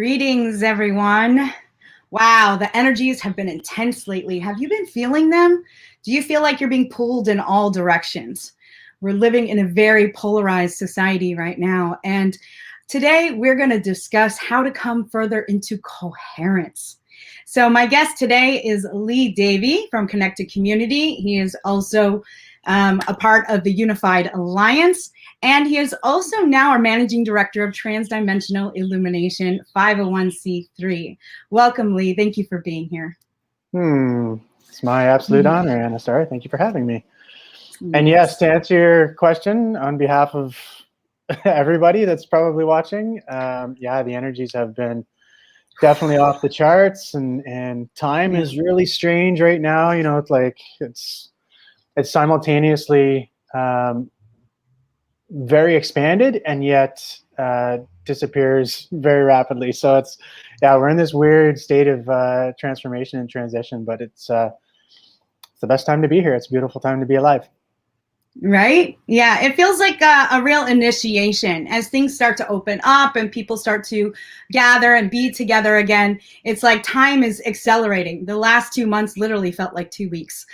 Greetings, everyone. Wow, the energies have been intense lately. Have you been feeling them? Do you feel like you're being pulled in all directions? We're living in a very polarized society right now. And today we're going to discuss how to come further into coherence. So my guest today is Lee Davey from Connected Community. He is also a part of the Unified Alliance. And he is also now our Managing Director of Transdimensional Illumination 501c3. Welcome, Lee. Thank you for being here. It's my absolute honor, Anastar. Thank you for having me. And yes, to answer your question on behalf of everybody that's probably watching, yeah, the energies have been definitely off the charts, and time is really strange right now. You know, it's like it's simultaneously very expanded and yet disappears very rapidly. So it's, yeah, we're in this weird state of transformation and transition, but it's the best time to be here. It's a beautiful time to be alive. Right? Yeah, it feels like a real initiation as things start to open up and people start to gather and be together again. It's like time is accelerating. The last 2 months literally felt like 2 weeks.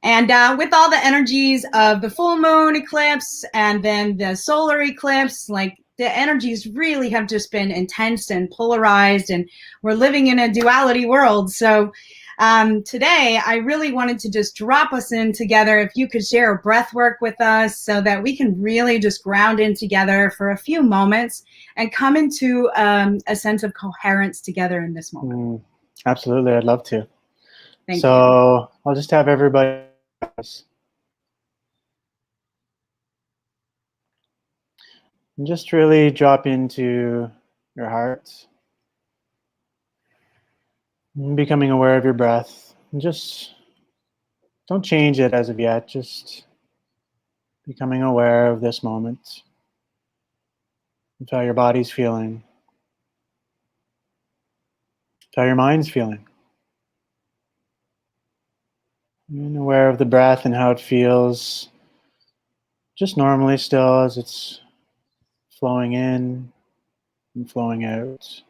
And with all the energies of the full moon eclipse and then the solar eclipse, like the energies really have just been intense and polarized, and we're living in a duality world. So today, I really wanted to just drop us in together. If you could share a breath work with us so that we can really just ground in together for a few moments and come into a sense of coherence together in this moment. Absolutely, I'd love to. Thank you. I'll just have everybody. And just really drop into your heart. Becoming aware of your breath. And just don't change it as of yet. Just becoming aware of this moment. Of how your body's feeling. Of how your mind's feeling. And aware of the breath and how it feels just normally still as it's flowing in and flowing out.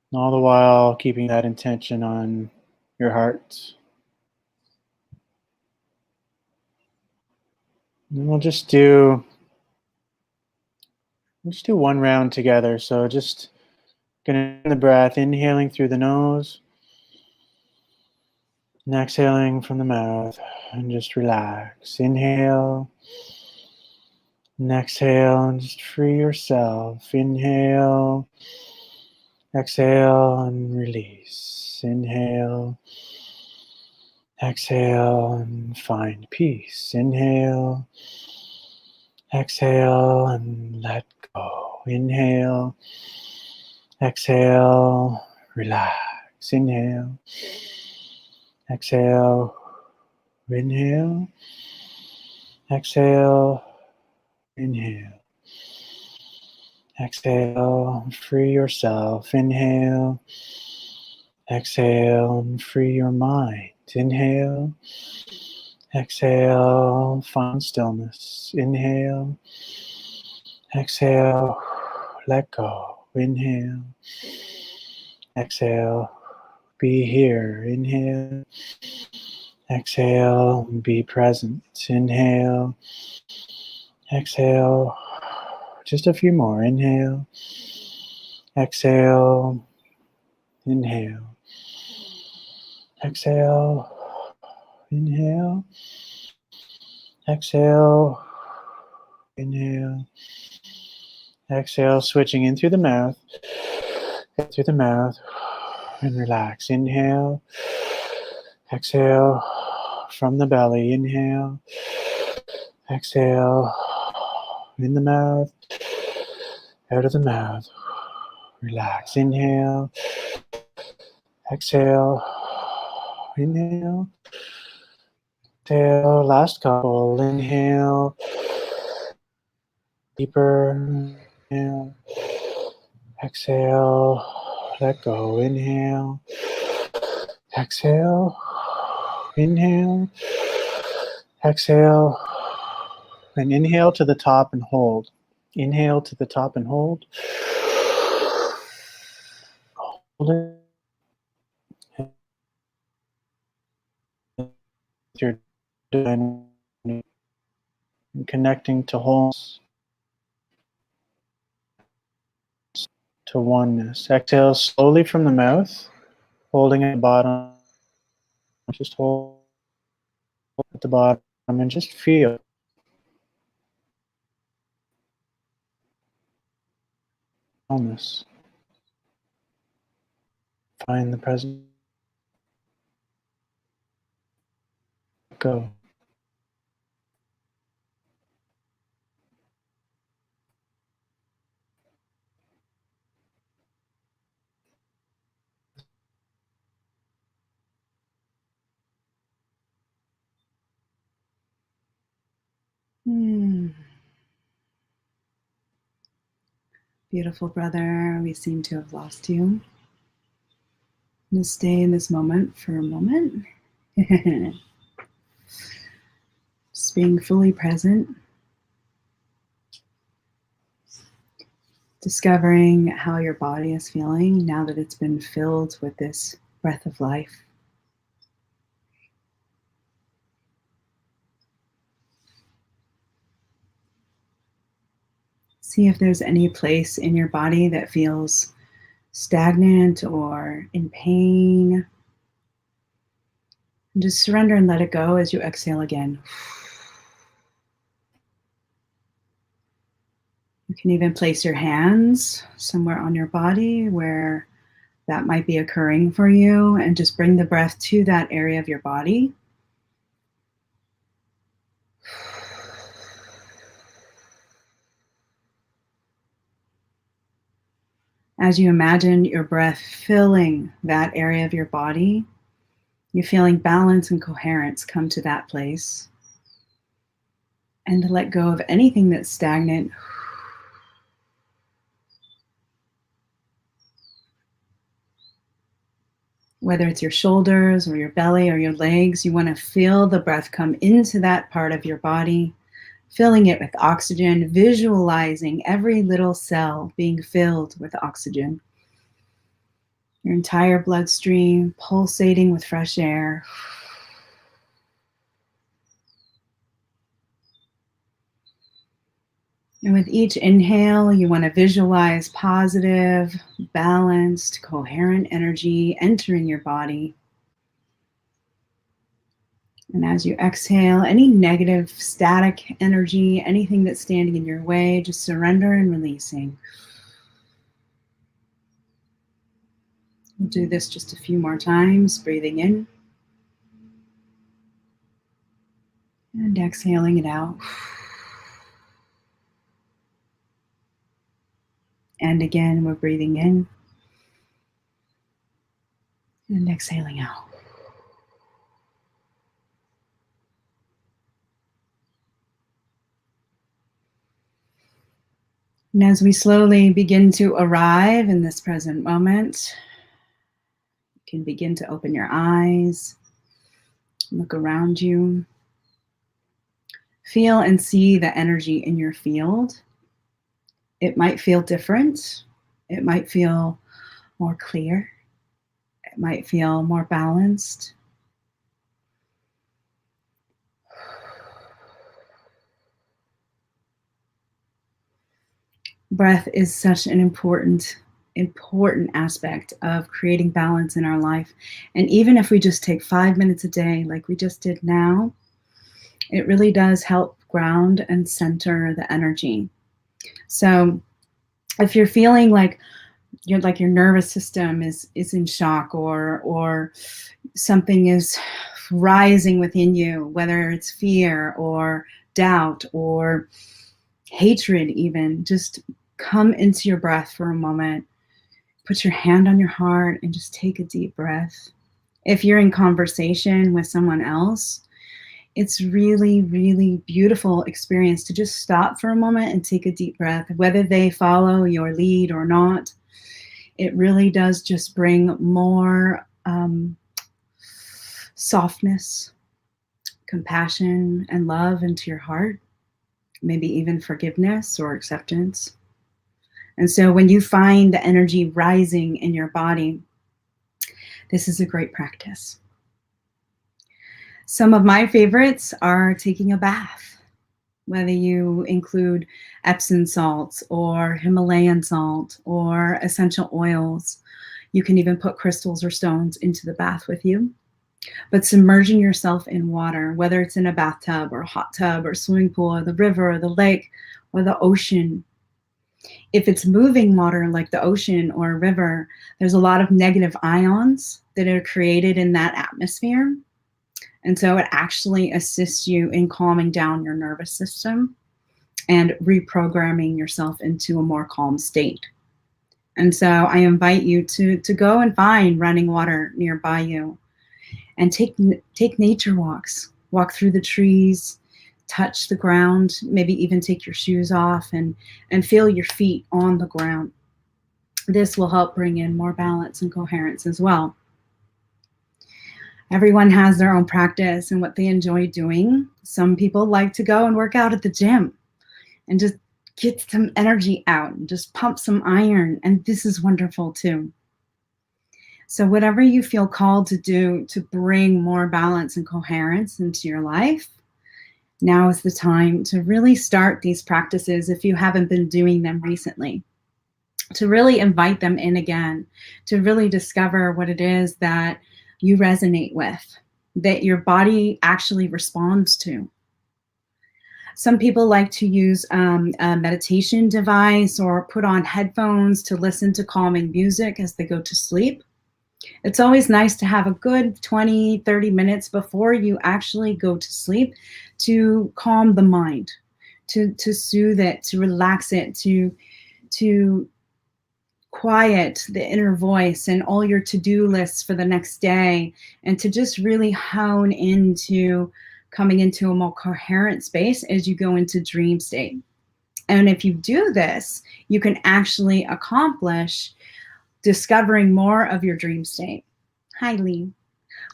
And all the while keeping that intention on your heart. And we'll just do one round together. So just gonna the breath, inhaling through the nose and exhaling from the mouth, and just relax. Inhale and exhale, and just free yourself. Inhale, exhale, and release. Inhale, exhale, and find peace. Inhale, exhale, and let go. Inhale, exhale, relax. Inhale, exhale, inhale, exhale, inhale, exhale, free yourself. Inhale, exhale, and free your mind. Inhale, exhale, find stillness. Inhale, exhale, let go. Inhale, exhale, be here. Inhale, exhale, be present. Inhale, exhale, just a few more. Inhale, exhale, inhale, exhale, inhale, exhale, inhale, exhale, switching in through the mouth, and relax. Inhale, exhale, from the belly. Inhale, exhale, in the mouth, out of the mouth. Relax. Inhale, exhale, inhale, exhale. Last couple. Inhale, deeper. Inhale, exhale, let go. Inhale, exhale, inhale, exhale, and inhale to the top and hold. Inhale to the top and hold. Hold it. You're connecting to wholeness, to oneness. Exhale slowly from the mouth, holding at the bottom. Just hold at the bottom and just feel. Wholeness. Find the present. Go. Beautiful brother, we seem to have lost you. Just stay in this moment for a moment. Just being fully present. Discovering how your body is feeling now that it's been filled with this breath of life. See if there's any place in your body that feels stagnant or in pain. And just surrender and let it go as you exhale again. You can even place your hands somewhere on your body where that might be occurring for you, and just bring the breath to that area of your body. As you imagine your breath filling that area of your body, you're feeling balance and coherence come to that place. And to let go of anything that's stagnant. Whether it's your shoulders or your belly or your legs, you want to feel the breath come into that part of your body, filling it with oxygen, visualizing every little cell being filled with oxygen. Your entire bloodstream pulsating with fresh air. And with each inhale, you want to visualize positive, balanced, coherent energy entering your body. And as you exhale, any negative static energy, anything that's standing in your way, just surrender and releasing. We'll do this just a few more times, breathing in and exhaling it out. And again, we're breathing in and exhaling out. And as we slowly begin to arrive in this present moment, you can begin to open your eyes, look around you, feel and see the energy in your field. It might feel different. It might feel more clear. It might feel more balanced. Breath is such an important aspect of creating balance in our life. And even if we just take 5 minutes a day, like we just did now, it really does help ground and center the energy. So if you're feeling like your nervous system is in shock, or something is rising within you, whether it's fear or doubt or hatred even, just come into your breath for a moment. Put your hand on your heart and just take a deep breath. If you're in conversation with someone else, it's really, really beautiful experience to just stop for a moment and take a deep breath, whether they follow your lead or not. It really does just bring more softness, compassion, and love into your heart. maybe even forgiveness or acceptance. And so when you find the energy rising in your body, this is a great practice. Some of my favorites are taking a bath, whether you include Epsom salts or Himalayan salt or essential oils. You can even put crystals or stones into the bath with you. But submerging yourself in water, whether it's in a bathtub or a hot tub or swimming pool or the river or the lake or the ocean. If it's moving water like the ocean or a river, there's a lot of negative ions that are created in that atmosphere. And so it actually assists you in calming down your nervous system and reprogramming yourself into a more calm state. And so I invite you to go and find running water nearby you and take nature walks. Walk through the trees, touch the ground, maybe even take your shoes off and feel your feet on the ground. This will help bring in more balance and coherence as well. Everyone has their own practice and what they enjoy doing. Some people like to go and work out at the gym and just get some energy out and just pump some iron. And this is wonderful too. So whatever you feel called to do to bring more balance and coherence into your life, now is the time to really start these practices if you haven't been doing them recently. To really invite them in again, to really discover what it is that you resonate with, that your body actually responds to. Some people like to use a meditation device or put on headphones to listen to calming music as they go to sleep. It's always nice to have a good 20, 30 minutes before you actually go to sleep to calm the mind, to soothe it, to relax it, to quiet the inner voice and all your to-do lists for the next day, and to just really hone into coming into a more coherent space as you go into dream state. And if you do this, you can actually accomplish discovering more of your dream state. Hi, Lee.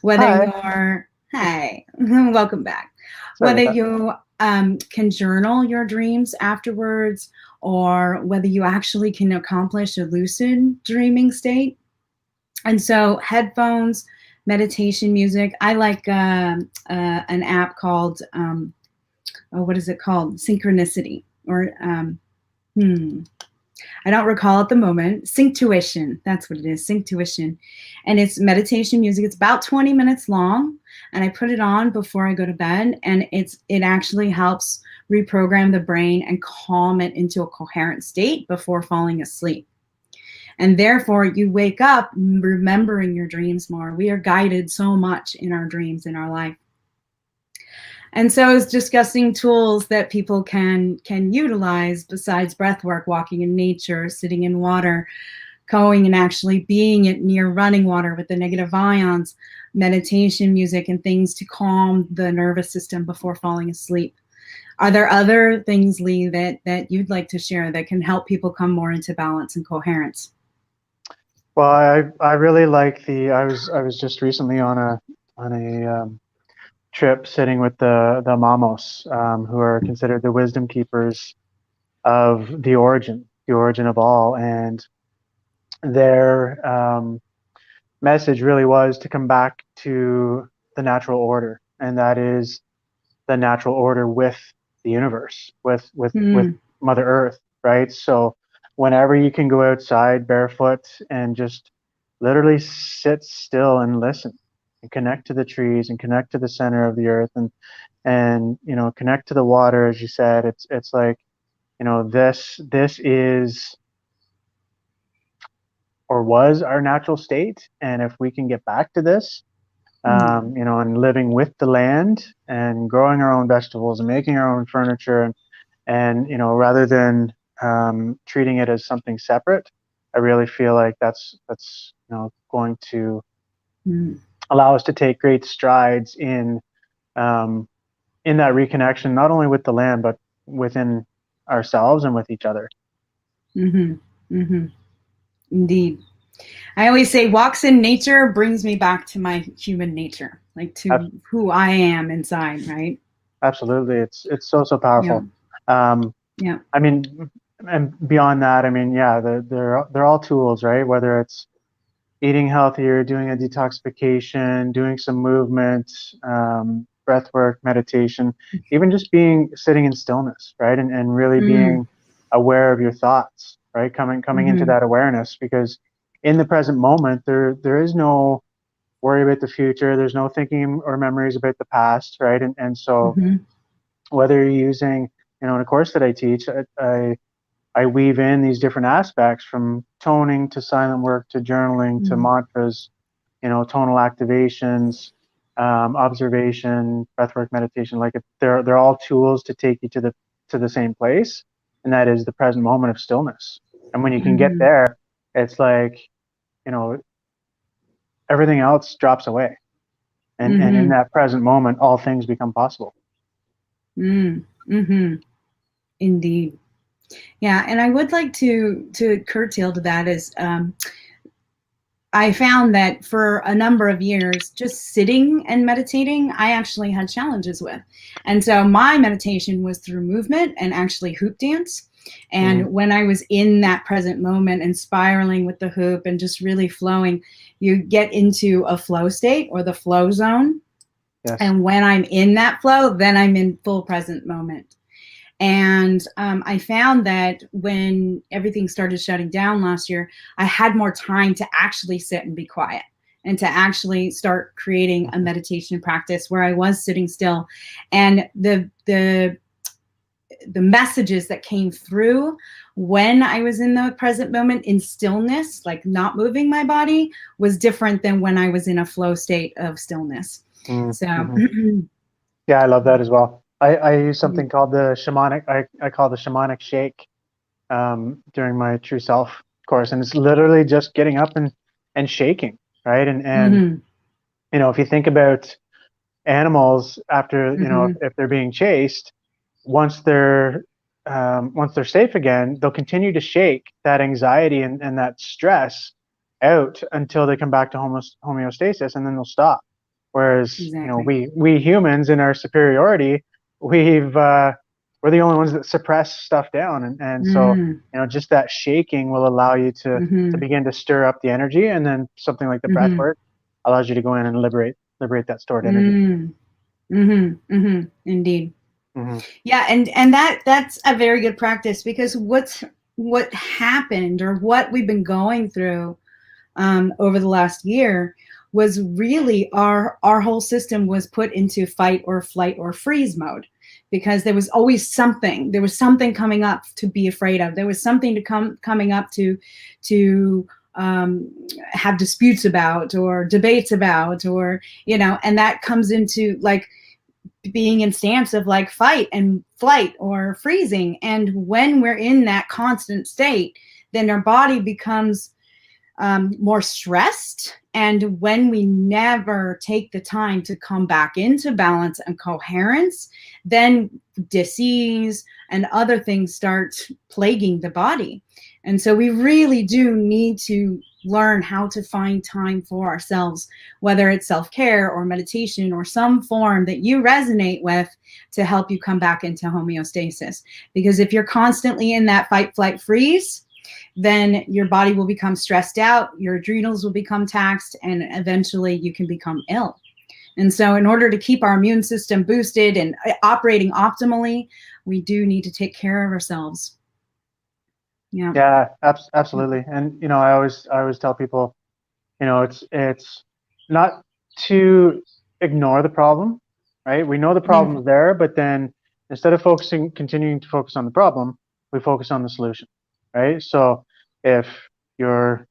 Whether you're, hi, welcome back. Whether you can journal your dreams afterwards, or whether you actually can accomplish a lucid dreaming state. And so headphones, meditation music. I like an app called, what is it called? Synchronicity, or I don't recall at the moment. Synctuition, that's what it is, Synctuition. And it's meditation music. It's about 20 minutes long, and I put it on before I go to bed, and it actually helps reprogram the brain and calm it into a coherent state before falling asleep. And therefore, you wake up remembering your dreams more. We are guided so much in our dreams in our life. And so I was discussing tools that people can utilize besides breath work, walking in nature, sitting in water, going and actually being near running water with the negative ions, meditation music, and things to calm the nervous system before falling asleep. Are there other things, Lee, that you'd like to share that can help people come more into balance and coherence? Well, I really like I was just recently on a trip sitting with the Mamos, who are considered the wisdom keepers of the origin of all, and their message really was to come back to the natural order, and that is the natural order with the universe, with Mother Earth, right? So whenever you can go outside barefoot and just literally sit still and listen and connect to the trees and connect to the center of the earth, and you know, connect to the water, as you said, it's like, you know, this is or was our natural state, and if we can get back to this, you know, and living with the land and growing our own vegetables and making our own furniture, and you know, rather than treating it as something separate, I really feel like that's you know, going to allow us to take great strides in that reconnection, not only with the land but within ourselves and with each other. Indeed. I always say walks in nature brings me back to my human nature, like to who I am inside, right? Absolutely. It's so powerful. Yeah. I mean, and beyond that, I mean, yeah, they're all tools, right? Whether it's eating healthier, doing a detoxification, doing some movement, breath work, meditation, even just sitting in stillness, right? And really being aware of your thoughts, right? Coming into that awareness, because in the present moment, there is no worry about the future. There's no thinking or memories about the past, right? And so whether you're using, in a course that I teach, I weave in these different aspects, from toning to silent work to journaling to mantras, tonal activations, observation, breathwork, meditation. Like they're all tools to take you to the same place, and that is the present moment of stillness. And when you can get there, it's like, everything else drops away, and in that present moment, all things become possible. Indeed. Yeah, and I would like to curtail to that is I found that for a number of years, just sitting and meditating, I actually had challenges with. And so my meditation was through movement and actually hoop dance. And when I was in that present moment and spiraling with the hoop and just really flowing, you get into a flow state or the flow zone. Yes. And when I'm in that flow, then I'm in full present moment. And I found that when everything started shutting down last year, I had more time to actually sit and be quiet and to actually start creating a meditation practice where I was sitting still. And the messages that came through when I was in the present moment in stillness, like not moving my body, was different than when I was in a flow state of stillness. So yeah, I love that as well. I use something called the shamanic, I call the shamanic shake during my True Self course. And it's literally just getting up and shaking, right? And if you think about animals after, if they're being chased, once they're safe again, they'll continue to shake that anxiety and that stress out until they come back to homeostasis, and then they'll stop. Whereas, we humans in our superiority, we're the only ones that suppress stuff down. And so, just that shaking will allow you to begin to stir up the energy. And then something like the breath work allows you to go in and liberate that stored energy. Indeed. Yeah. And that's a very good practice, because what happened, or what we've been going through over the last year, was really our whole system was put into fight or flight or freeze mode, because there was always something. There was something coming up to be afraid of. There was something coming up to have disputes about or debates about, or and that comes into like being in stance of like fight and flight or freezing. And when we're in that constant state, then our body becomes more stressed. And when we never take the time to come back into balance and coherence, then disease and other things start plaguing the body. And so we really do need to learn how to find time for ourselves, whether it's self-care or meditation or some form that you resonate with, to help you come back into homeostasis. Because if you're constantly in that fight, flight, freeze, then your body will become stressed out, your adrenals will become taxed, and eventually you can become ill. And so in order to keep our immune system boosted and operating optimally, we do need to take care of ourselves. Yeah, absolutely. And I always tell people, it's not to ignore the problem, right? We know the problem is there, but then instead of continuing to focus on the problem, we focus on the solution, right? So if you're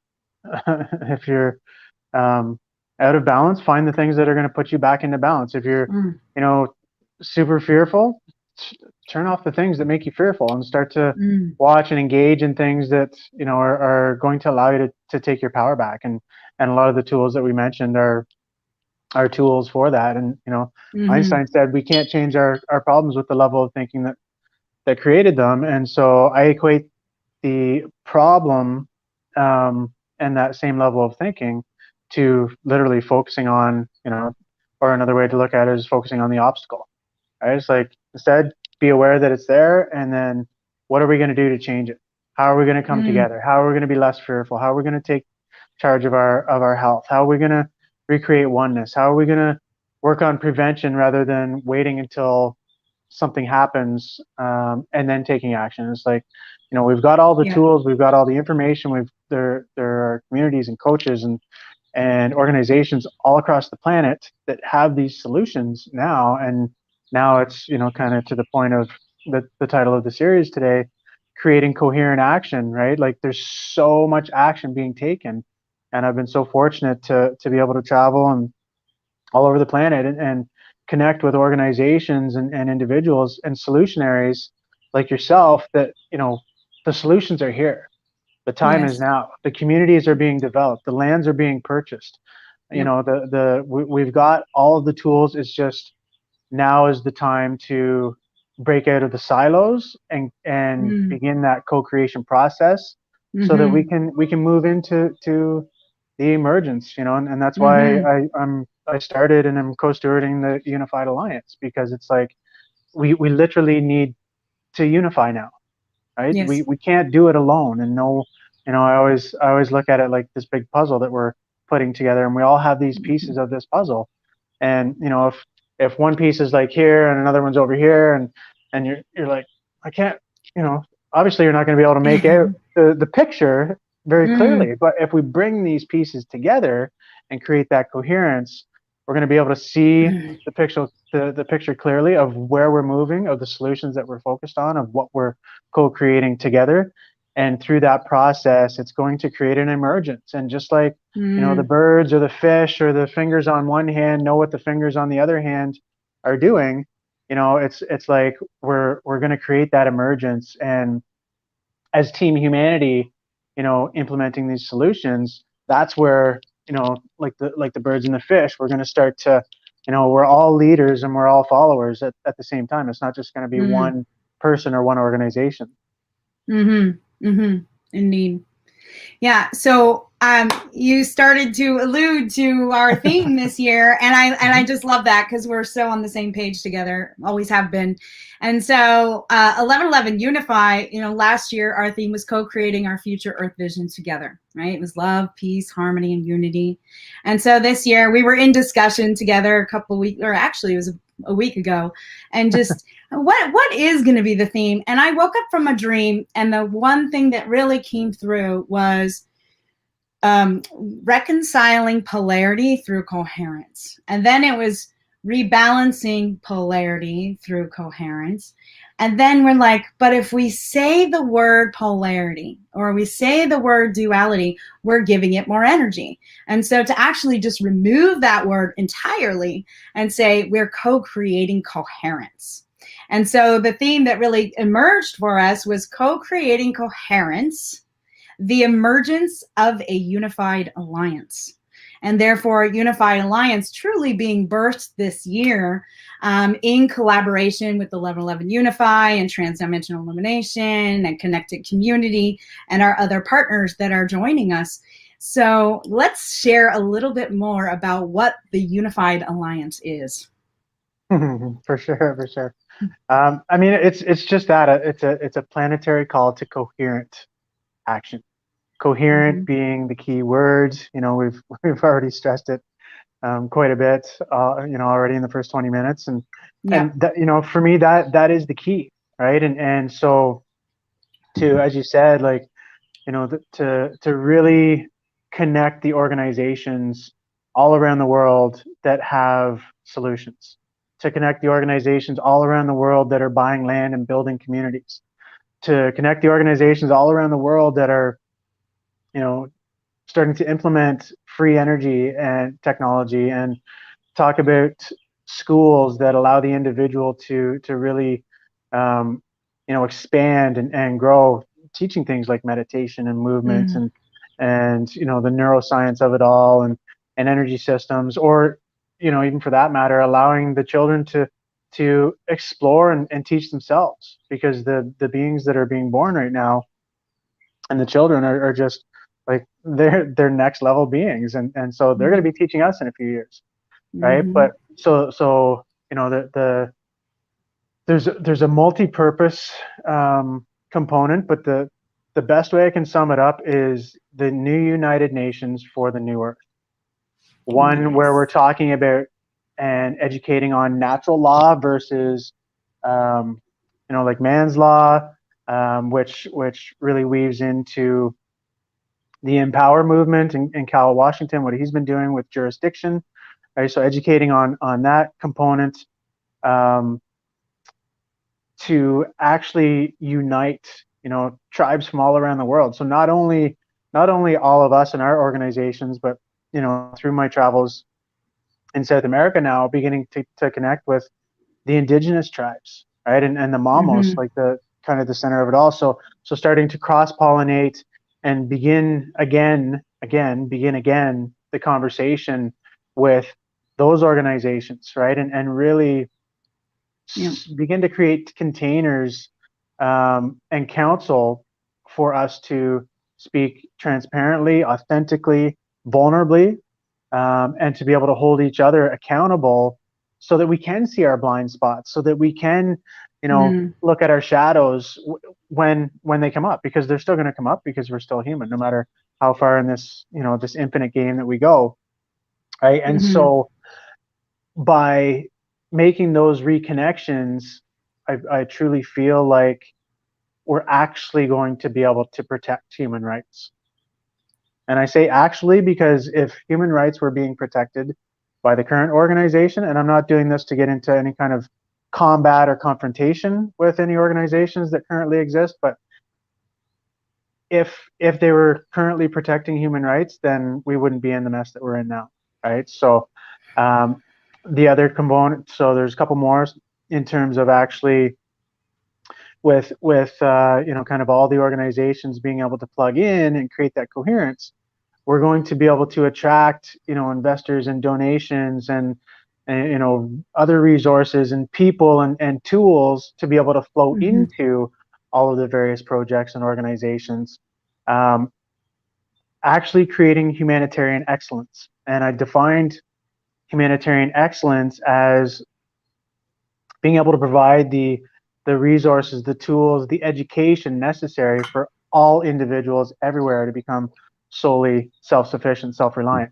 out of balance, find the things that are going to put you back into balance. If you're super fearful, turn off the things that make you fearful and start to watch and engage in things that are going to allow you to take your power back. And a lot of the tools that we mentioned are tools for that. And Einstein said we can't change our problems with the level of thinking that created them. And so I equate the problem and that same level of thinking to literally focusing on, or another way to look at it is focusing on the obstacle, right? It's like, instead be aware that it's there, and then what are we going to do to change it? How are we going to come together? How are we going to be less fearful? How are we going to take charge of our health? How are we going to recreate oneness? How are we going to work on prevention rather than waiting until something happens and then taking action? It's like, we've got all the tools, we've got all the information, there are communities and coaches and organizations all across the planet that have these solutions now. And now it's, kind of to the point of the title of the series today, creating coherent action, right? Like there's so much action being taken. And I've been so fortunate to be able to travel and all over the planet and connect with organizations and individuals and solutionaries like yourself that, the solutions are here. The time is now. The communities are being developed. The lands are being purchased. We've got all of the tools. It's just now is the time to break out of the silos and begin that co-creation process, so that we can move into the emergence. And that's why I started and I'm co-stewarding the Unified Alliance, because it's like we literally need to unify now. Right? Yes. We can't do it alone. And I always look at it like this big puzzle that we're putting together, and we all have these pieces of this puzzle. And if one piece is like here and another one's over here, and you're like, I can't, obviously you're not going to be able to make out the picture very clearly. But if we bring these pieces together and create that coherence, we're going to be able to see the picture clearly of where we're moving, of the solutions that we're focused on, of what we're co-creating together. And through that process, it's going to create an emergence. And just like, the birds or the fish or the fingers on one hand know what the fingers on the other hand are doing, it's like we're going to create that emergence. And as team humanity, implementing these solutions, that's where, like the birds and the fish, we're going to start to, we're all leaders and we're all followers at the same time. It's not just going to be one person or one organization. Indeed. Yeah. So you started to allude to our theme this year, and I just love that, because we're so on the same page together, always have been. And so 11/11 Unify, last year our theme was co-creating our future Earth vision together, right? It was love, peace, harmony, and unity. And so this year we were in discussion together a couple weeks, or actually it was a week ago, and just what is going to be the theme. And I woke up from a dream, and the one thing that really came through was reconciling polarity through coherence. And then it was rebalancing polarity through coherence. And then we're like, but if we say the word polarity or we say the word duality, we're giving it more energy. And so to actually just remove that word entirely and say we're co-creating coherence. And so the theme that really emerged for us was co-creating coherence, the emergence of a unified alliance. And therefore, Unified Alliance truly being birthed this year in collaboration with the 11/11 Unify and Transdimensional Illumination and Connected Community and our other partners that are joining us. So let's share a little bit more about what the Unified Alliance is. For sure. I mean, it's just that it's a planetary call to coherent action. Coherent being the key word. We've already stressed it quite a bit, already in the first 20 minutes, and that, for me, that is the key, right? And so, as you said, like, to really connect the organizations all around the world that have solutions, to connect the organizations all around the world that are buying land and building communities, to connect the organizations all around the world that are, starting to implement free energy and technology, and talk about schools that allow the individual to really, expand and grow, teaching things like meditation and movement and the neuroscience of it all, and energy systems, or even for that matter, allowing the children to explore and teach themselves, because the beings that are being born right now and the children are just like they're next level beings, and so they're going to be teaching us in a few years, right? But so the there's a multi-purpose component, but the best way I can sum it up is the new United Nations for the new Earth. One where we're talking about and educating on natural law versus, like man's law, which really weaves into the Empower movement in Cal Washington, what he's been doing with jurisdiction. Right, so educating on that component to actually unite, tribes from all around the world. So not only all of us in our organizations, but through my travels in South America now, beginning to connect with the indigenous tribes, right, and the Mamos, like the kind of the center of it all. So starting to cross pollinate and begin again the conversation with those organizations, right, and really begin to create containers and counsel for us to speak transparently, authentically, vulnerably, and to be able to hold each other accountable so that we can see our blind spots, so that we can, look at our shadows when they come up, because they're still going to come up, because we're still human, no matter how far in this, this infinite game that we go, right? And so by making those reconnections, I truly feel like we're actually going to be able to protect human rights. And I say actually because if human rights were being protected by the current organization, and I'm not doing this to get into any kind of combat or confrontation with any organizations that currently exist, but if they were currently protecting human rights, then we wouldn't be in the mess that we're in now, right? So the other component, so there's a couple more in terms of actually with kind of all the organizations being able to plug in and create that coherence, we're going to be able to attract investors and donations and other resources and people and tools to be able to flow into all of the various projects and organizations, actually creating humanitarian excellence. And I defined humanitarian excellence as being able to provide the resources, the tools, the education necessary for all individuals everywhere to become solely self-sufficient, self-reliant,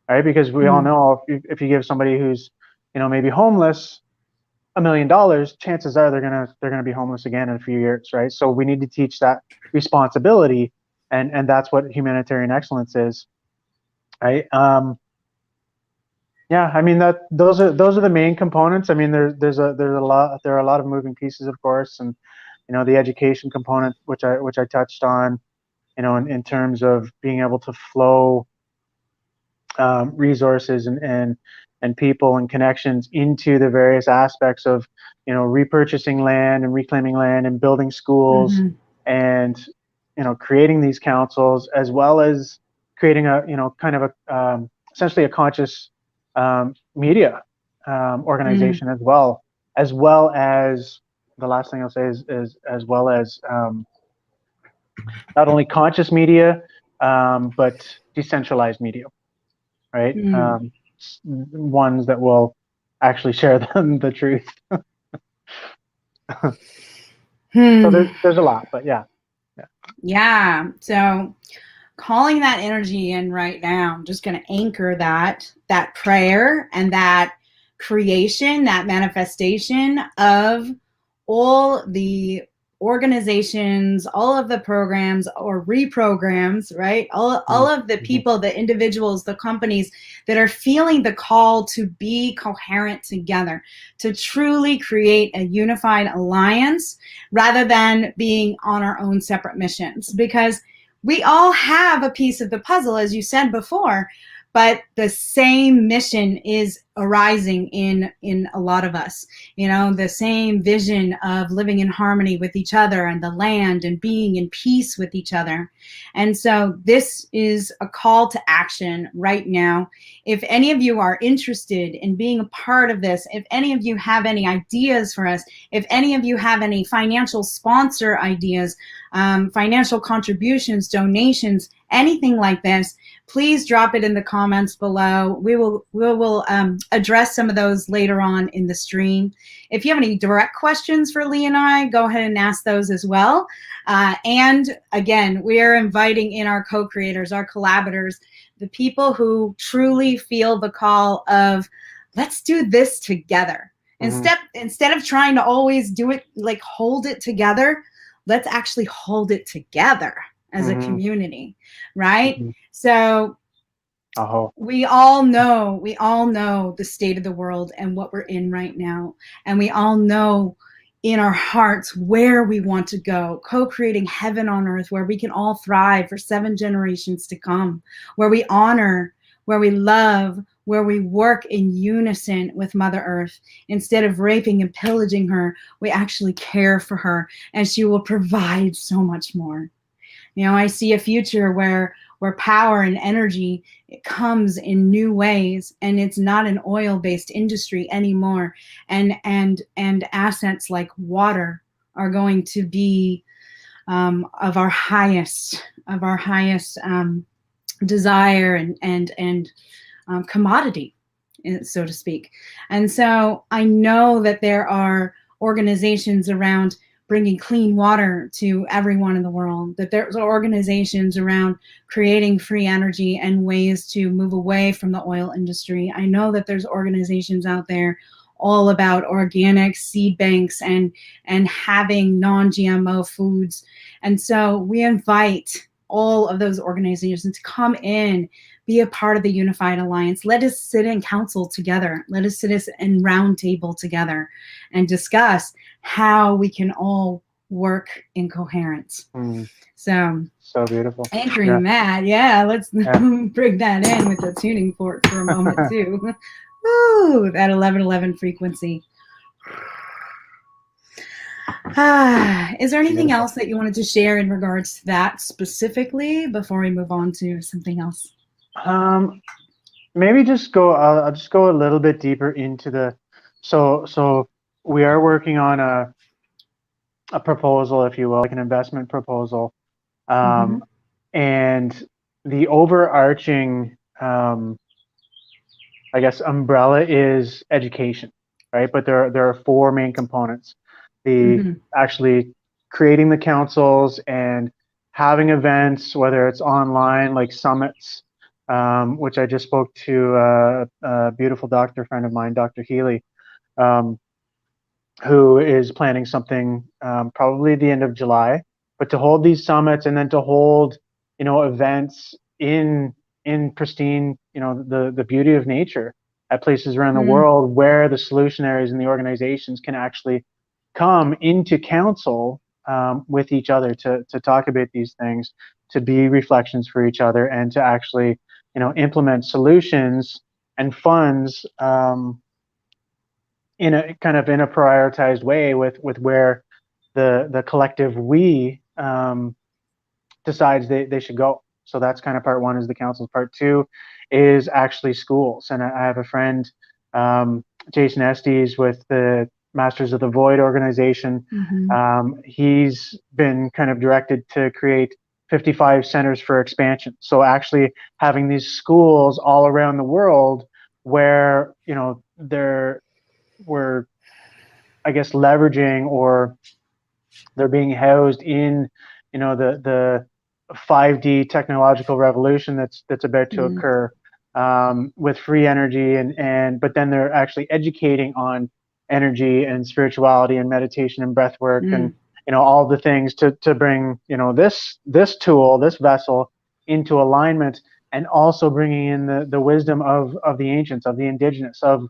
right? Because we all know if you give somebody who's, maybe homeless $1 million, chances are they're gonna be homeless again in a few years, right? So we need to teach that responsibility, and that's what humanitarian excellence is, right? Yeah, I mean those are the main components. I mean there are a lot of moving pieces, of course, and the education component, which I touched on, in terms of being able to flow resources and people and connections into the various aspects of repurchasing land and reclaiming land and building schools and creating these councils, as well as creating a kind of a essentially a conscious media organization, as well as the last thing I'll say is as well as not only conscious media, but decentralized media, right? Ones that will actually share them the truth. So there's a lot, but yeah. So calling that energy in right now, I'm just going to anchor that prayer and that creation, that manifestation of all the organizations, all of the programs or reprograms, right? All of the people, the individuals, the companies that are feeling the call to be coherent together, to truly create a unified alliance rather than being on our own separate missions. Because we all have a piece of the puzzle, as you said before, but the same mission is arising in a lot of us. The same vision of living in harmony with each other and the land and being in peace with each other. And so this is a call to action right now. If any of you are interested in being a part of this, if any of you have any ideas for us, if any of you have any financial sponsor ideas, financial contributions, donations, anything like this, please drop it in the comments below. We will address some of those later on in the stream. If you have any direct questions for Lee and I, go ahead and ask those as well. And again, we are inviting in our co-creators, our collaborators, the people who truly feel the call of, let's do this together. Instead of trying to always do it, like hold it together, let's actually hold it together as a community, right? So we all know the state of the world and what we're in right now. And we all know in our hearts where we want to go, co-creating heaven on earth, where we can all thrive for 7 generations to come, where we honor, where we love, where we work in unison with Mother Earth. Instead of raping and pillaging her, we actually care for her, and she will provide so much more. You know, I see a future where power and energy, it comes in new ways, and it's not an oil-based industry anymore. And assets like water are going to be of our highest desire and commodity, so to speak. And so I know that there are organizations around bringing clean water to everyone in the world, that there's organizations around creating free energy and ways to move away from the oil industry. I know that there's organizations out there all about organic seed banks and having non-GMO foods. And so we invite all of those organizations to come in, be a part of the Unified Alliance. Let us sit in council together. Let us sit in round table together and discuss how we can all work in coherence. So beautiful. Anchoring that, let's bring that in with the tuning fork for a moment too. Ooh, that 1111 frequency. Is there anything else that you wanted to share in regards to that specifically before we move on to something else? Maybe just go. I'll just go a little bit deeper into the. So we are working on a proposal, if you will, like an investment proposal, and the overarching, I guess, umbrella is education, right? But there are 4 main components: the actually creating the councils and having events, whether it's online like summits, which I just spoke to a beautiful doctor friend of mine, Dr. Healy, who is planning something probably the end of July, but to hold these summits and then to hold, events in pristine, the beauty of nature at places around the world where the solutionaries and the organizations can actually come into council with each other to talk about these things, to be reflections for each other, and to actually, implement solutions and funds in a prioritized way with where the collective we decides they should go. So that's kind of part 1 is the council. Part 2 is actually schools. And I have a friend, Jason Estes, with the Masters of the Void organization. He's been kind of directed to create 55 centers for expansion. So actually having these schools all around the world where, we're, I guess, leveraging, or they're being housed in, the 5D technological revolution that's about to occur, with free energy, but then they're actually educating on energy and spirituality and meditation and breath work and all the things to bring this tool, this vessel, into alignment, and also bringing in the wisdom of the ancients, of the indigenous, of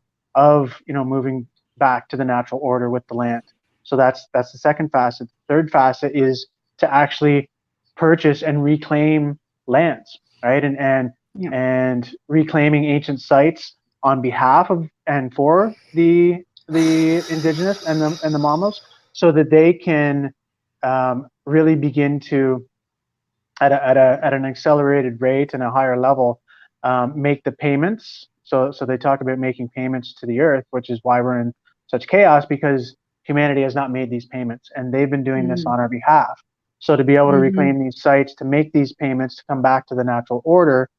moving back to the natural order with the land. So that's the second facet. The third facet is to actually purchase and reclaim lands, right? And reclaiming ancient sites on behalf of and for the indigenous and the Mamos, so that they can really begin to at an accelerated rate and a higher level make the payments. So they talk about making payments to the earth, which is why we're in such chaos, because humanity has not made these payments, and they've been doing this on our behalf. So to be able to reclaim these sites, to make these payments, to come back to the natural order,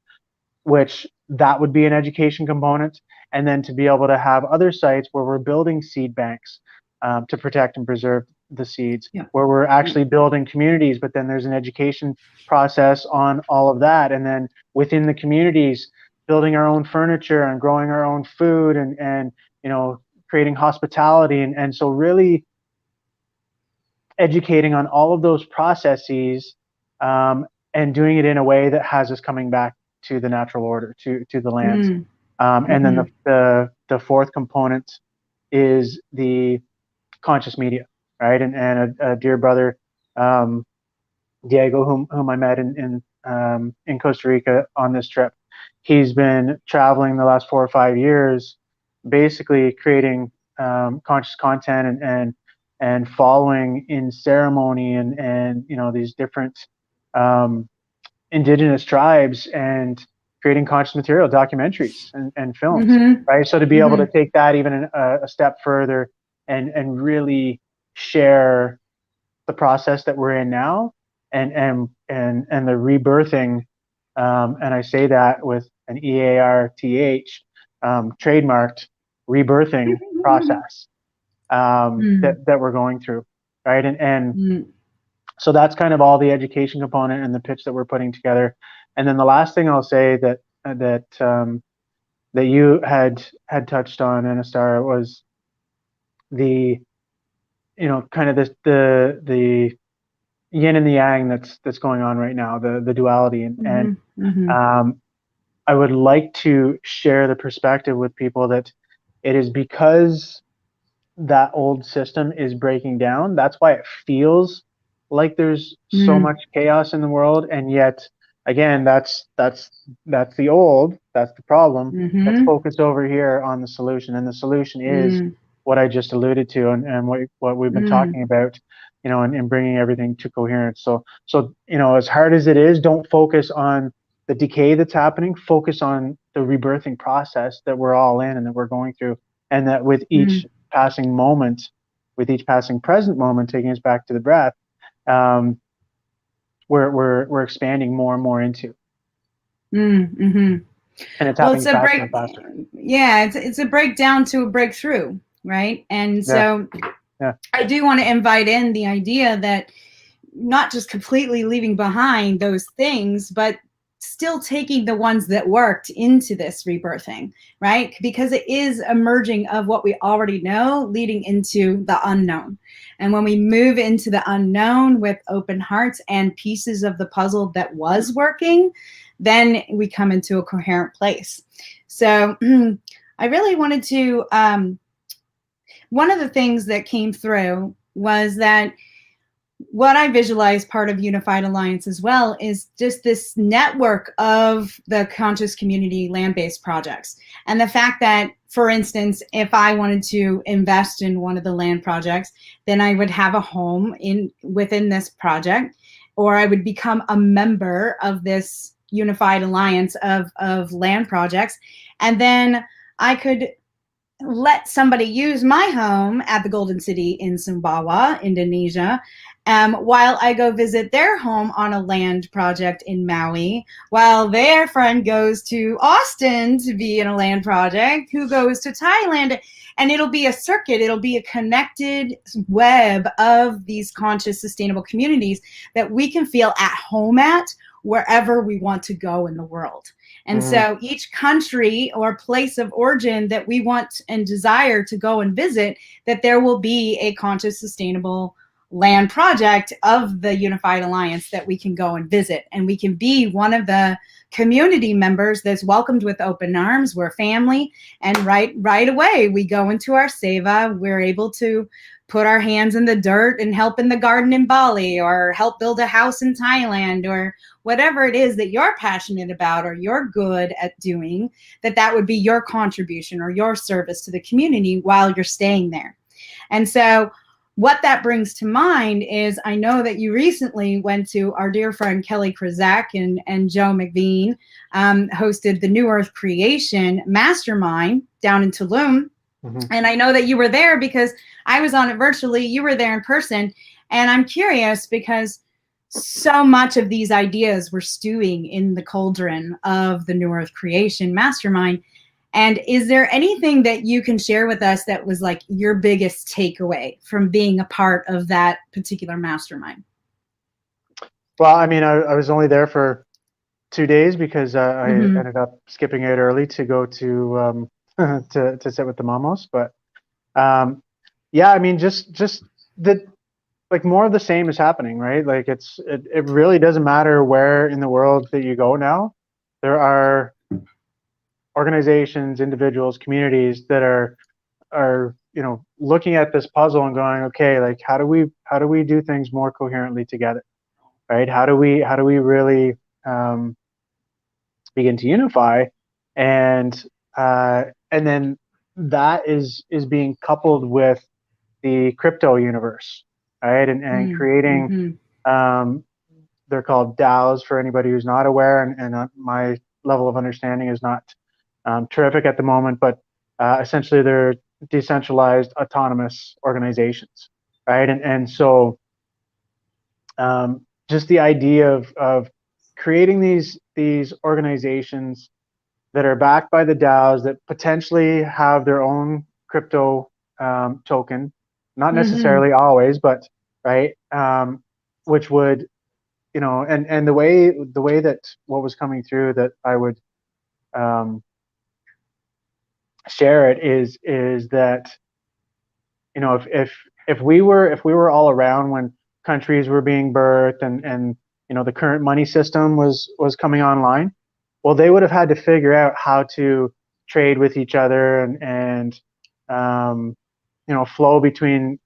which that would be an education component. And then to be able to have other sites where we're building seed banks to protect and preserve the seeds, where we're actually building communities, but then there's an education process on all of that. And then within the communities, building our own furniture and growing our own food and you know, creating hospitality. And so really educating on all of those processes and doing it in a way that has us coming back to the natural order, to the lands. And then the fourth component is the conscious media, right? And a dear brother, Diego, whom I met in Costa Rica on this trip, he's been traveling the last 4 or 5 years, basically creating conscious content and following in ceremony and you know, these different indigenous tribes and creating conscious material, documentaries and films, right? So to be able to take that even a step further and really share the process that we're in now and the rebirthing, and I say that with an EARTH, trademarked rebirthing process that we're going through, right? And so that's kind of all the education component and the pitch that we're putting together. And then the last thing I'll say that you had touched on, Anastar, was the, you know, kind of the yin and the yang that's going on right now, the duality, and I would like to share the perspective with people that it is because that old system is breaking down. That's why it feels like there's so much chaos in the world, and yet again, that's the old, that's the problem. Let's focus over here on the solution, and the solution is what I just alluded to, and what we've been talking about, you know, and bringing everything to coherence. So you know, as hard as it is, don't focus on the decay that's happening. Focus on the rebirthing process that we're all in and that we're going through, and that with each passing moment, with each passing present moment, taking us back to the breath, we're expanding more and more into. And it's happening faster and faster. Yeah, it's a breakdown to a breakthrough, right? And so I do want to invite in the idea that not just completely leaving behind those things, but still taking the ones that worked into this rebirthing, right? Because it is a merging of what we already know leading into the unknown. And when we move into the unknown with open hearts and pieces of the puzzle that was working, then we come into a coherent place. So I really wanted to, one of the things that came through was that what I visualize part of Unified Alliance as well is just this network of the conscious community land-based projects. And the fact that, for instance, if I wanted to invest in one of the land projects, then I would have a home within this project, or I would become a member of this Unified Alliance of land projects. And then I could let somebody use my home at the Golden City in Sumbawa, Indonesia, while I go visit their home on a land project in Maui, while their friend goes to Austin to be in a land project, who goes to Thailand, and it'll be a circuit, it'll be a connected web of these conscious, sustainable communities that we can feel at home at wherever we want to go in the world. And so each country or place of origin that we want and desire to go and visit, that there will be a conscious, sustainable land project of the Unified Alliance that we can go and visit. And we can be one of the community members that's welcomed with open arms. We're family. And right away, we go into our seva. We're able to put our hands in the dirt and help in the garden in Bali, or help build a house in Thailand, or whatever it is that you're passionate about or you're good at doing, that would be your contribution or your service to the community while you're staying there. And so what that brings to mind is, I know that you recently went to our dear friend Kelly Krizak and Joe McVean, hosted the New Earth Creation Mastermind down in Tulum. And I know that you were there because I was on it virtually. You were there in person. And I'm curious because so much of these ideas were stewing in the cauldron of the New Earth Creation Mastermind. And is there anything that you can share with us that was like your biggest takeaway from being a part of that particular mastermind? Well, I mean, I was only there for 2 days because I ended up skipping it early to go to to sit with the mamos. But yeah, I mean, just the like more of the same is happening, right? Like it really doesn't matter where in the world that you go now. There are organizations, individuals, communities that are looking at this puzzle and going, okay, like how do we do things more coherently together, right? How do we really begin to unify, and then that is being coupled with the crypto universe, right? And creating they're called DAOs for anybody who's not aware, and my level of understanding is not terrific at the moment, but essentially they're decentralized autonomous organizations, right? And so just the idea of creating these organizations that are backed by the DAOs that potentially have their own crypto token, not necessarily always, but right, which would, and the way that what was coming through that I would share it is that, if we were all around when countries were being birthed, and the current money system was coming online, well, they would have had to figure out how to trade with each other, and flow between,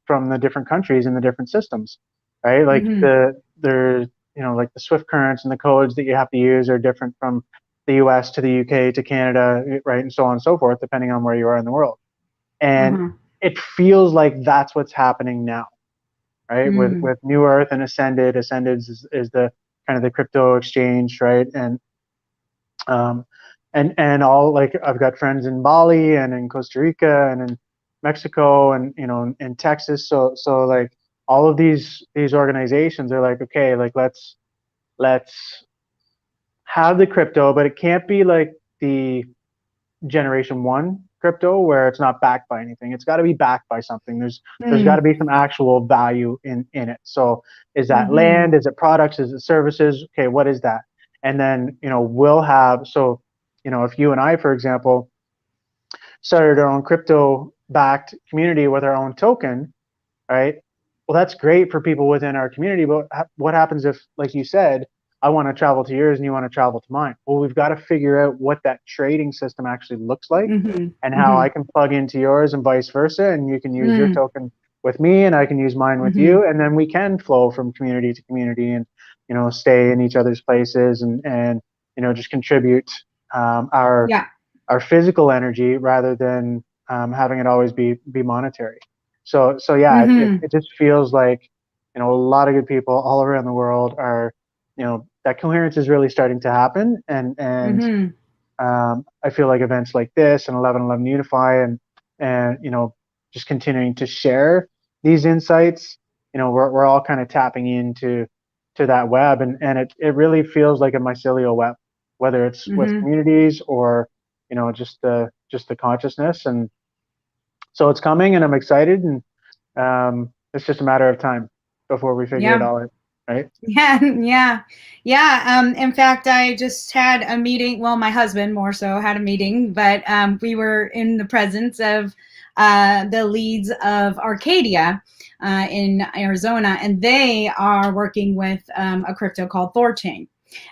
from the different countries and the different systems, right? Like like the Swift currents and the codes that you have to use are different from the US to the UK to Canada, right? And so on and so forth, depending on where you are in the world. And it feels like that's what's happening now, right? With New Earth and Ascended. Ascended is the kind of the crypto exchange, right? And all, like, I've got friends in Bali and in Costa Rica and in Mexico and in Texas. So like all of these organizations are like, okay, like let's have the crypto, but it can't be like the generation one crypto where it's not backed by anything. It's got to be backed by something. There's got to be some actual value in it. So is that land? Is it products? Is it services? Okay, what is that? And then we'll have, so if you and I, for example, started our own crypto backed community with our own token, right? Well, that's great for people within our community, but what happens if, like you said, I want to travel to yours and you want to travel to mine? Well, we've got to figure out what that trading system actually looks like, and how I can plug into yours and vice versa, and you can use your token with me and I can use mine with you, and then we can flow from community to community and stay in each other's places, and just contribute our physical energy rather than having it always be monetary. So yeah, it just feels like a lot of good people all around the world are, that coherence is really starting to happen, and I feel like events like this and 11/11 Unify and just continuing to share these insights, we're all kind of tapping into that web, and it really feels like a mycelial web, whether it's with communities or just the consciousness. And so it's coming, and I'm excited, and it's just a matter of time before we figure it all out, right? In fact, I just had a meeting. Well, my husband more so had a meeting, but we were in the presence of the leads of Arcadia in Arizona, and they are working with a crypto called Thorchain.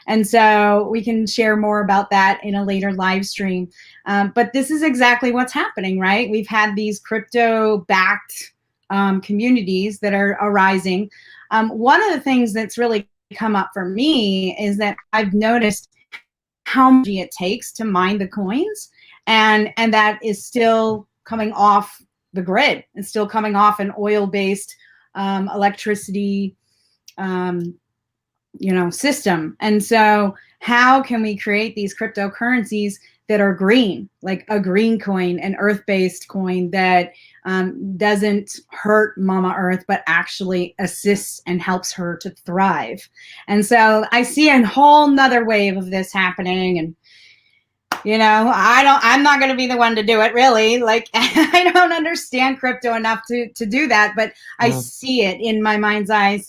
And so we can share more about that in a later live stream. But this is exactly what's happening, right? We've had these crypto-backed communities that are arising. One of the things that's really come up for me is that I've noticed how much it takes to mine the coins, and that is still coming off the grid. It's still coming off an oil-based electricity system. And so how can we create these cryptocurrencies that are green, like a green coin, an earth-based coin that doesn't hurt Mama Earth, but actually assists and helps her to thrive. And so I see a whole nother wave of this happening. And I'm not going to be the one to do it, really. Like, I don't understand crypto enough to do that, but I see it in my mind's eye,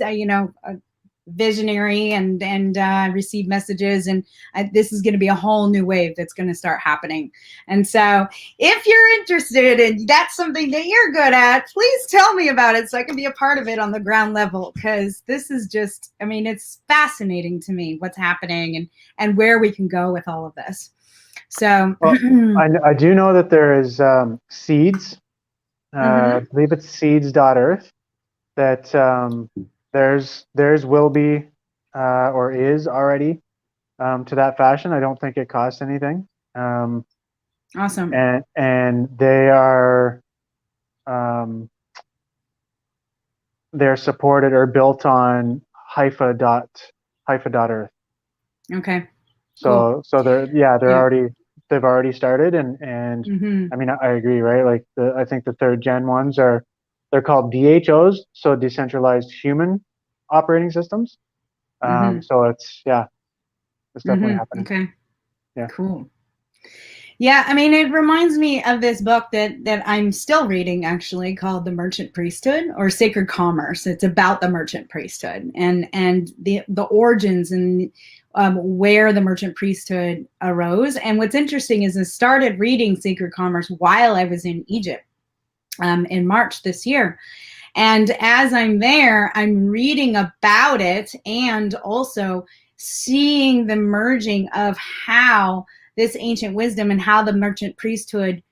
visionary, and receive messages, and this is going to be a whole new wave that's going to start happening. And so if you're interested and that's something that you're good at, please tell me about it so I can be a part of it on the ground level, because this is just, it's fascinating to me what's happening and where we can go with all of this. So I do know that there is seeds. I believe it's seeds.earth that theirs will be or is already to that fashion. I don't think it costs anything. Awesome. And they are they're supported or built on Hypha.earth. Okay. So they've already started, and I agree, right? Like I think the third gen ones they're called DHOs, so decentralized human operating systems. So it's definitely happening. Okay. Yeah. Cool. Yeah, it reminds me of this book that I'm still reading, actually, called The Merchant Priesthood, or Sacred Commerce. It's about the merchant priesthood and the origins and where the merchant priesthood arose. And what's interesting is I started reading Sacred Commerce while I was in Egypt in March this year. And as I'm there, I'm reading about it and also seeing the merging of how this ancient wisdom and how the merchant priesthood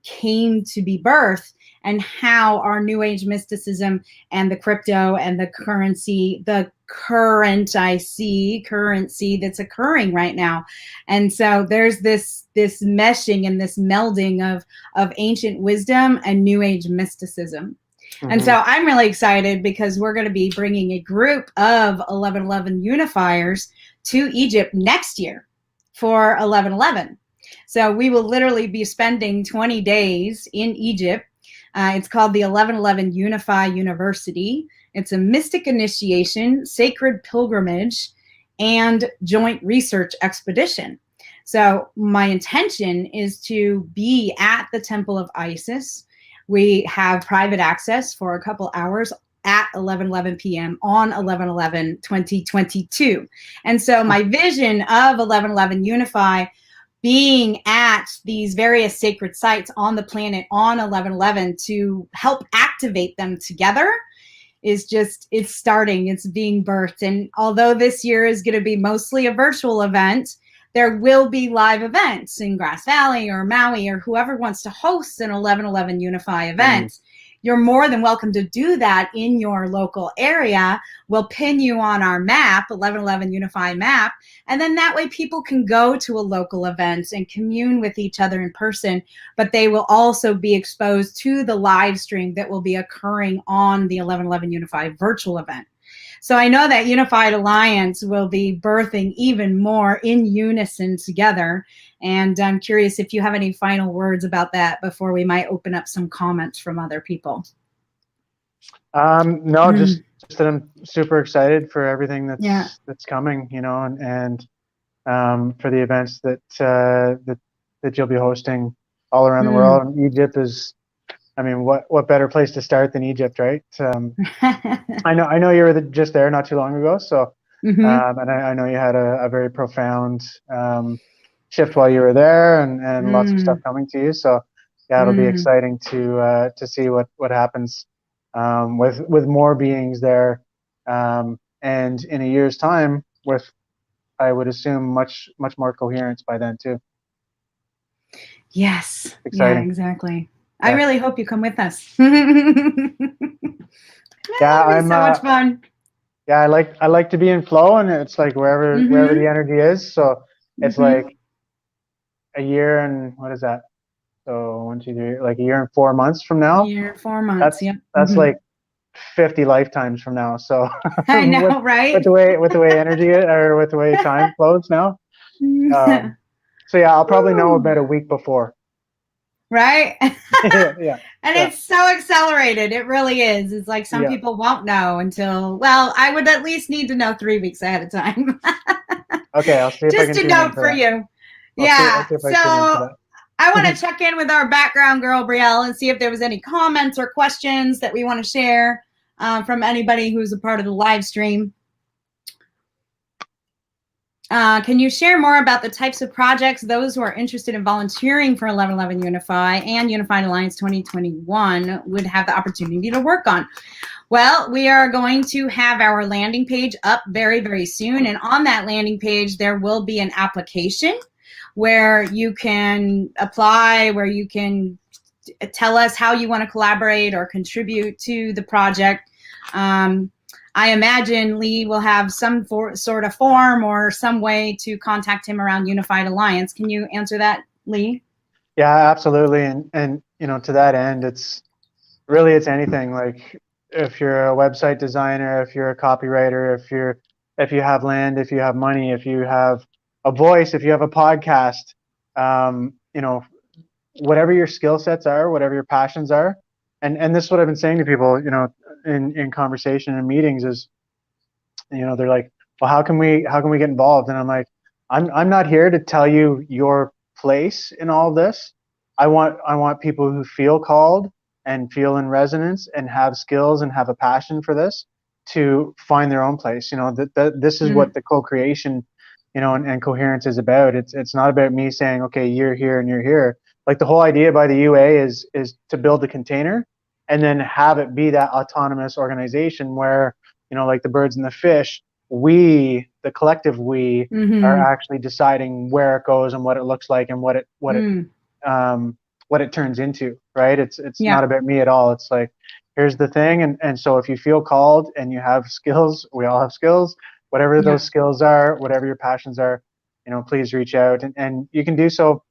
came to be birthed, and how our new age mysticism and the crypto and the currency, the currency that's occurring right now. And so there's this meshing and this melding of ancient wisdom and new age mysticism. And so I'm really excited because we're going to be bringing a group of 1111 unifiers to Egypt next year for 1111. So we will literally be spending 20 days in Egypt. It's called the 1111 Unify University. It's a mystic initiation, sacred pilgrimage, and joint research expedition. So my intention is to be at the Temple of Isis. We have private access for a couple hours at 11:11 p.m. on 11/11/2022. And so my vision of 11:11 Unify being at these various sacred sites on the planet on 11/11 to help activate them together is it's starting, it's being birthed. And although this year is going to be mostly a virtual event, there will be live events in Grass Valley or Maui or whoever wants to host an 11:11 Unify event. You're more than welcome to do that in your local area. We'll pin you on our map, 11:11 Unify map, and then that way people can go to a local event and commune with each other in person, but they will also be exposed to the live stream that will be occurring on the 11:11 Unify virtual event. So I know that Unified Alliance will be birthing even more in unison together. And I'm curious if you have any final words about that before we might open up some comments from other people. No, just that I'm super excited for everything that's coming, and for the events that you'll be hosting all around the world. And Egypt is, what better place to start than Egypt, right? I know you were just there not too long ago, so and I know you had a very profound shift while you were there, and lots of stuff coming to you. So yeah, it'll be exciting to see what happens with more beings there, and in a year's time with, I would assume, much more coherence by then too. Yes. Exciting. Yeah, exactly. Yeah. I really hope you come with us. Yeah, so much fun. Yeah, I like to be in flow, and it's like wherever the energy is. So it's like a year and what is that? So 1, 2, 3, like a year and 4 months from now. A year and 4 months. That's like 50 lifetimes from now. So I know, right? With the way energy or with the way time flows now. So yeah, I'll probably know Woo. about a week before. Right? Yeah, And yeah, it's so accelerated. It really is. It's like some yeah. people won't know until, well, I would at least need to know 3 weeks ahead of time. Okay, I'll see if I Just can a tune in note for for that. you. I'll Yeah. see if I So tune in for I want that. to check in with our background girl, Brielle, and see if there was any comments or questions that we want to share from anybody who's a part of the live stream. Can you share more about the types of projects those who are interested in volunteering for 1111 Unify and Unified Alliance 2021 would have the opportunity to work on? Well, we are going to have our landing page up very, very soon. And on that landing page, there will be an application where you can apply, where you can tell us how you want to collaborate or contribute to the project. I imagine Lee will have some sort of form or some way to contact him around Unified Alliance. Can you answer that, Lee? Yeah, absolutely. And to that end, it's anything. Like if you're a website designer, if you're a copywriter, if you have land, if you have money, if you have a voice, if you have a podcast, whatever your skill sets are, whatever your passions are, and this is what I've been saying to people, in conversation and meetings is, they're like, well, how can we get involved? And I'm like, I'm not here to tell you your place in all of this. I want people who feel called and feel in resonance and have skills and have a passion for this to find their own place. That this is what the co-creation, and coherence is about. It's not about me saying, okay, you're here and you're here. Like the whole idea by the UA is to build a container and then have it be that autonomous organization where, like the birds and the fish, the collective we, are actually deciding where it goes and what it looks like and what it turns into, right? It's not about me at all. It's like, here's the thing. And so if you feel called and you have skills, we all have skills, whatever those skills are, whatever your passions are, please reach out. And you can do so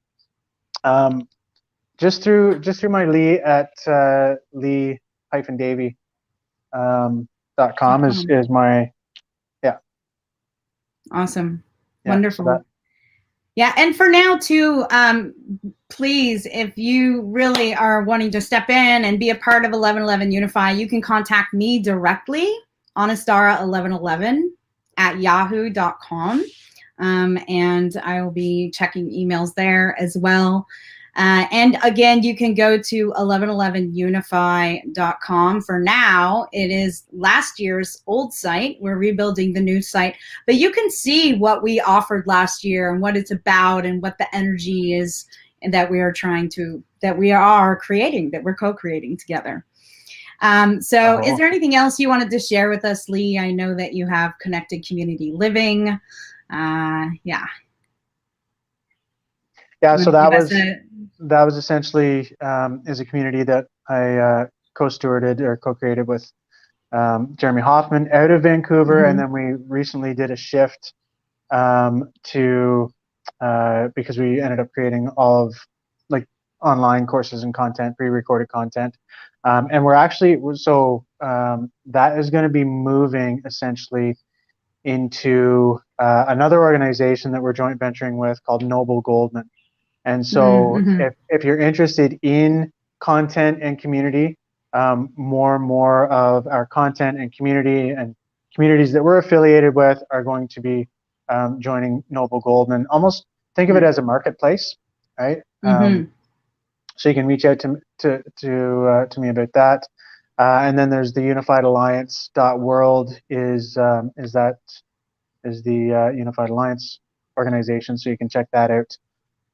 just through my Lee at lee-davy .com is my, yeah. Awesome. Yeah, Wonderful. so yeah, and for now too, please, if you really are wanting to step in and be a part of 1111 Unify, you can contact me directly, anastara1111 @yahoo.com. And I will be checking emails there as well. And again, you can go to 1111unify.com. For now, it is last year's old site. We're rebuilding the new site, but you can see what we offered last year and what it's about and what the energy is, and that we are creating, that we're co-creating together. So is there anything else you wanted to share with us, Lee? I know that you have Connected Community Living. So that was essentially is a community that I co-stewarded or co-created with Jeremy Hoffman out of Vancouver, and then we recently did a shift to because we ended up creating all of like online courses and content, pre-recorded content, and we're actually that is going to be moving essentially into another organization that we're joint venturing with called Noble Goldman. And so if you're interested in content and community, more and more of our content and community and communities that we're affiliated with are going to be joining Noble Goldman. Almost think of it as a marketplace, right? So you can reach out to me about that. And then there's the Unified Alliance.world is the Unified Alliance organization, so you can check that out.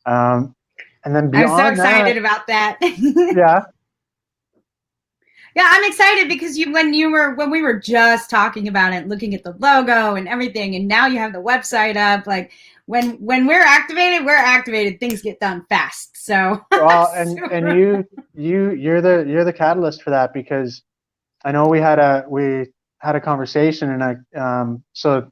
And then beyond I'm so excited about that. Yeah. Yeah, I'm excited because when we were just talking about it, looking at the logo and everything, and now you have the website up. Like when we're activated, things get done fast. So well, and you're the catalyst for that, because I know we had a conversation, and so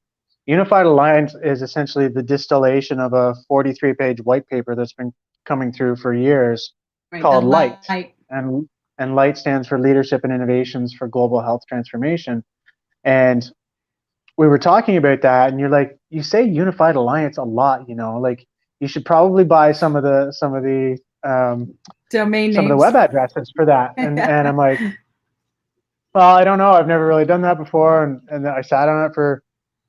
Unified Alliance is essentially the distillation of a 43-page white paper that's been coming through for years, called LIGHT. And LIGHT stands for Leadership and Innovations for Global Health Transformation. And we were talking about that, and you're like, you say Unified Alliance a lot, like you should probably buy some of the domain some of the names. web addresses for that. And I'm like, well, I don't know. I've never really done that before. And then I sat on it for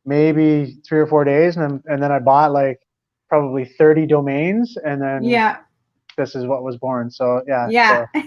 maybe 3 or 4 days, and then I bought like probably 30 domains, and then this is what was born. So yeah. Yeah. So,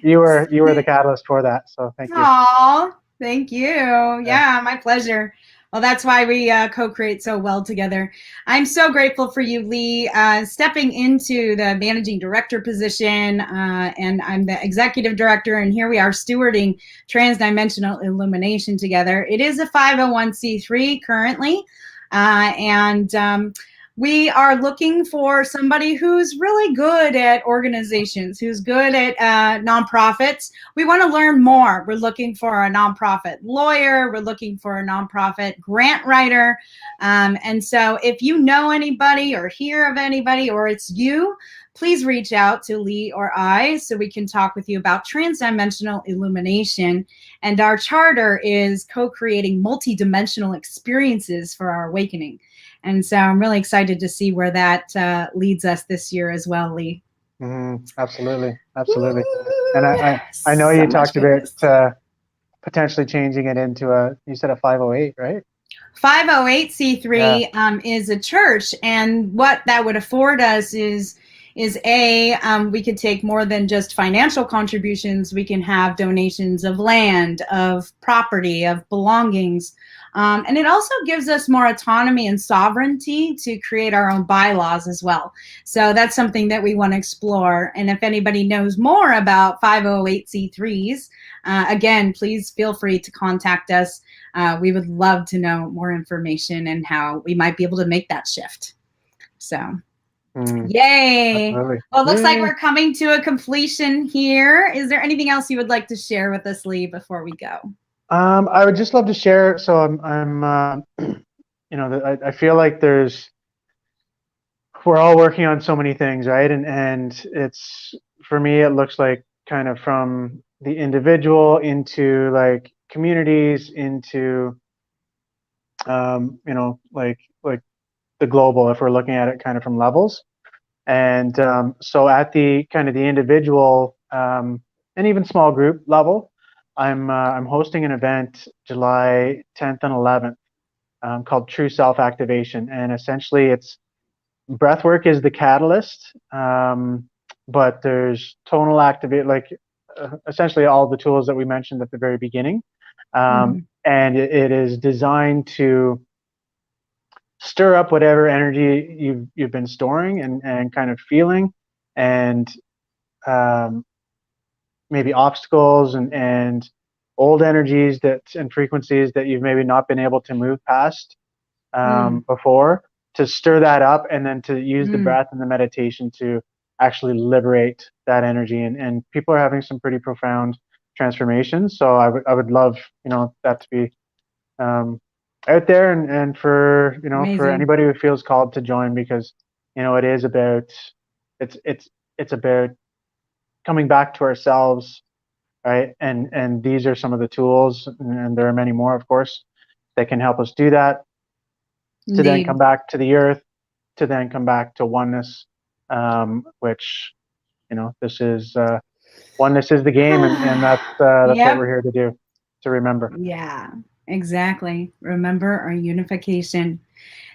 you were the catalyst for that. So thank you. Aw, thank you. Yeah, my pleasure. Well, that's why we co-create so well together. I'm so grateful for you, Lee, stepping into the managing director position, and I'm the executive director, and here we are stewarding transdimensional illumination together. It is a 501c3 currently, and we are looking for somebody who's really good at organizations, who's good at nonprofits. We want to learn more. We're looking for a nonprofit lawyer. We're looking for a nonprofit grant writer. And so if you know anybody or hear of anybody, or it's you, please reach out to Lee or I so we can talk with you about transdimensional illumination. And our charter is co-creating multidimensional experiences for our awakening. And so I'm really excited to see where that leads us this year as well, Lee. Absolutely. Absolutely. And I know you talked about potentially changing it into you said a 508, right? 508c3 is a church. And what that would afford us is we could take more than just financial contributions. We can have donations of land, of property, of belongings. And it also gives us more autonomy and sovereignty to create our own bylaws as well. So that's something that we want to explore. And if anybody knows more about 508c3s, again, please feel free to contact us. We would love to know more information and how we might be able to make that shift. So, yay. Absolutely. Well, it looks like we're coming to a completion here. Is there anything else you would like to share with us, Lee, before we go? I would just love to share. So I'm I feel like we're all working on so many things, right? And it's, for me, it looks like kind of from the individual into like communities into, like the global, if we're looking at it kind of from levels. And so at the kind of the individual and even small group level, I'm hosting an event July 10th and 11th called True Self Activation, and essentially it's breathwork is the catalyst, but there's tonal activate, like essentially all the tools that we mentioned at the very beginning, and it is designed to stir up whatever energy you've been storing and kind of feeling, and maybe obstacles and old energies and frequencies that you've maybe not been able to move past before, to stir that up, and then to use the breath and the meditation to actually liberate that energy. And people are having some pretty profound transformations. So I would love, that to be out there, and for, for anybody who feels called to join, because, it is about, it's about coming back to ourselves, right? And these are some of the tools, and there are many more, of course, that can help us do that. To then come back to the earth, to then come back to oneness, which, this is oneness is the game, and that's what we're here to do, to remember. Yeah, exactly. Remember our unification.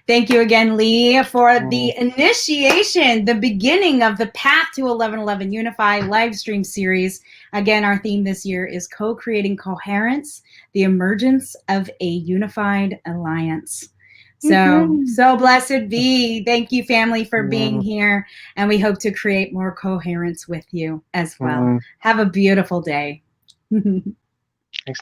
Thank you again, Lee, for the initiation, the beginning of the Path to 1111 Unify live stream series. Again, our theme this year is Co-Creating Coherence, the Emergence of a Unified Alliance. So blessed be. Thank you, family, for being here. And we hope to create more coherence with you as well. Have a beautiful day. Thanks.